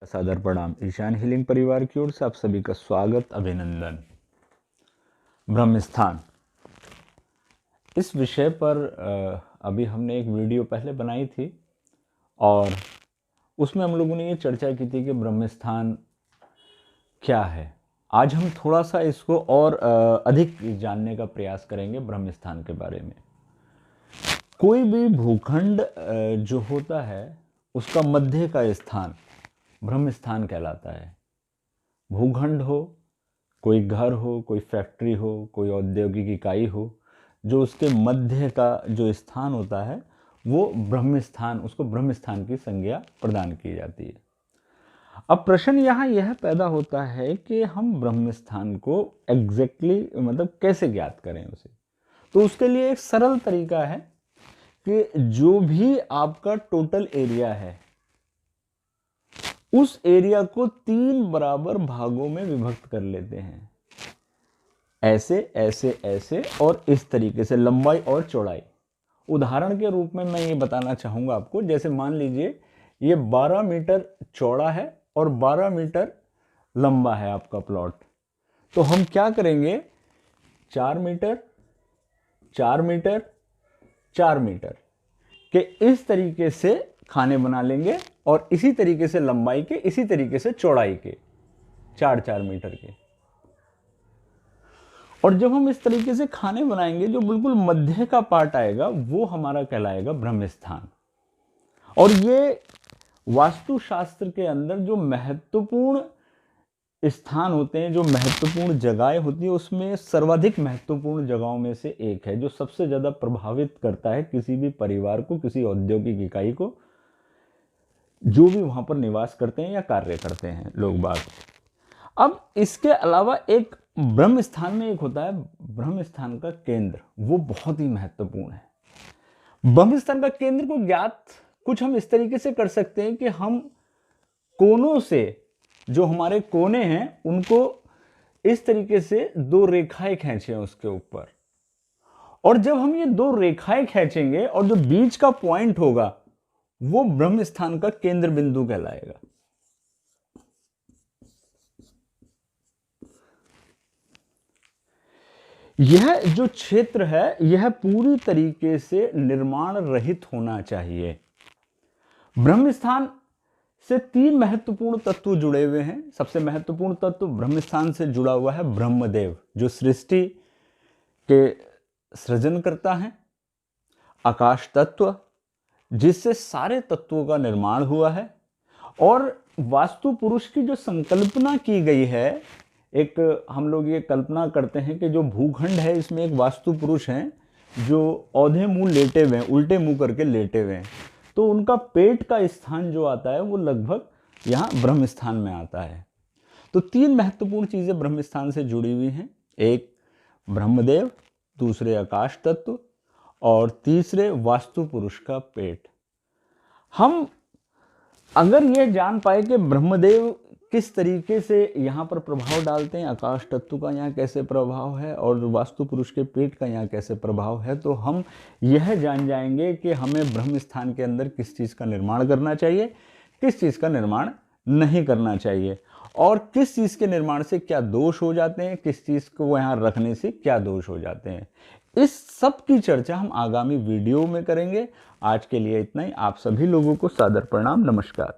सादर प्रणाम। ईशान हीलिंग परिवार की ओर से आप सभी का स्वागत, अभिनंदन। ब्रह्मस्थान, इस विषय पर अभी हमने एक वीडियो पहले बनाई थी और उसमें हम लोगों ने ये चर्चा की थी कि ब्रह्मस्थान क्या है। आज हम थोड़ा सा इसको और अधिक जानने का प्रयास करेंगे ब्रह्मस्थान के बारे में। कोई भी भूखंड जो होता है उसका मध्य का स्थान ब्रह्मस्थान कहलाता है। भूखंड हो, कोई घर हो, कोई फैक्ट्री हो, कोई औद्योगिक इकाई हो, जो उसके मध्य का जो स्थान होता है वो ब्रह्मस्थान, उसको ब्रह्मस्थान की संज्ञा प्रदान की जाती है। अब प्रश्न यहाँ यह पैदा होता है कि हम ब्रह्मस्थान को एग्जैक्टली मतलब कैसे ज्ञात करें उसे। तो उसके लिए एक सरल तरीका है कि जो भी आपका टोटल एरिया है उस एरिया को 3 बराबर भागों में विभक्त कर लेते हैं। ऐसे ऐसे ऐसे और इस तरीके से, लंबाई और चौड़ाई। उदाहरण के रूप में मैं ये बताना चाहूंगा आपको, जैसे मान लीजिए ये 12 मीटर चौड़ा है और 12 मीटर लंबा है आपका प्लॉट। तो हम क्या करेंगे, 4 मीटर 4 मीटर 4 मीटर के इस तरीके से खाने बना लेंगे और इसी तरीके से लंबाई के, इसी तरीके से चौड़ाई के 4-4 मीटर के। और जब हम इस तरीके से खाने बनाएंगे, जो बिल्कुल मध्य का पार्ट आएगा वो हमारा कहलाएगा ब्रह्मस्थान। और ये वास्तुशास्त्र के अंदर जो महत्वपूर्ण स्थान होते हैं, जो महत्वपूर्ण जगहें होती है, उसमें सर्वाधिक महत्वपूर्ण जगहों में से एक है, जो सबसे ज्यादा प्रभावित करता है किसी भी परिवार को, किसी औद्योगिक इकाई को, जो भी वहां पर निवास करते हैं या कार्य करते हैं लोग बाग। अब इसके अलावा एक ब्रह्मस्थान में एक होता है ब्रह्मस्थान का केंद्र, वो बहुत ही महत्वपूर्ण है। ब्रह्मस्थान का केंद्र को ज्ञात कुछ हम इस तरीके से कर सकते हैं कि हम कोनों से, जो हमारे कोने हैं, उनको इस तरीके से 2 रेखाएं खींचें उसके ऊपर। और जब हम ये 2 रेखाएं खींचेंगे और जो बीच का पॉइंट होगा वो ब्रह्मस्थान का केंद्र बिंदु कहलाएगा। यह जो क्षेत्र है यह पूरी तरीके से निर्माण रहित होना चाहिए। ब्रह्मस्थान से 3 महत्वपूर्ण तत्व जुड़े हुए हैं। सबसे महत्वपूर्ण तत्व ब्रह्मस्थान से जुड़ा हुआ है ब्रह्मदेव, जो सृष्टि के सृजन करता है। आकाश तत्व, जिससे सारे तत्वों का निर्माण हुआ है। और वास्तु पुरुष की जो संकल्पना की गई है, एक हम लोग ये कल्पना करते हैं कि जो भूखंड है इसमें एक वास्तु पुरुष हैं जो औधे मुंह लेटे हुए हैं, उल्टे मुंह करके लेटे हुए हैं। तो उनका पेट का स्थान जो आता है वो लगभग यहाँ ब्रह्मस्थान में आता है। तो 3 महत्वपूर्ण चीजें ब्रह्मस्थान से जुड़ी हुई हैं। एक ब्रह्मदेव, दूसरे आकाश तत्व और तीसरे वास्तु पुरुष का पेट। हम अगर ये जान पाए कि ब्रह्मदेव किस तरीके से यहाँ पर प्रभाव डालते हैं, आकाश तत्व का यहाँ कैसे प्रभाव है और वास्तु पुरुष के पेट का यहाँ कैसे प्रभाव है, तो हम यह जान जाएंगे कि हमें ब्रह्मस्थान के अंदर किस चीज़ का निर्माण करना चाहिए, किस चीज़ का निर्माण नहीं करना चाहिए, और किस चीज़ के निर्माण से क्या दोष हो जाते हैं, किस चीज़ को यहाँ रखने से क्या दोष हो जाते हैं। इस सब की चर्चा हम आगामी वीडियो में करेंगे। आज के लिए इतना ही। आप सभी लोगों को सादर प्रणाम, नमस्कार।